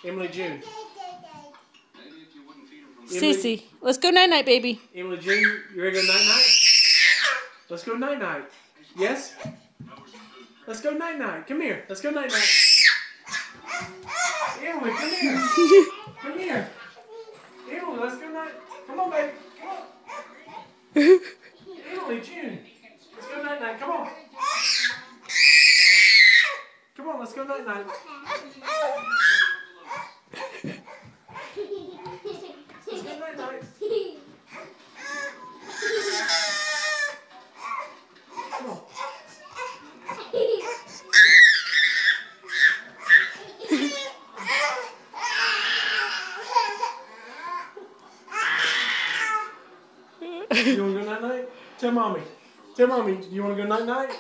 Emily June. Sissy, let's go night night, baby. Emily June, you ready to go night night? Let's go night night. Yes? Let's go night night. Come here. Let's go night night. Emily, come here. Come here. Emily, let's go night. Come on, baby. Come on. Emily June, let's go night night. Come on. Come on, let's go night night. Let's go night night. Come on. You want to go night night? Tell mommy. Tell mommy, you want to go night night?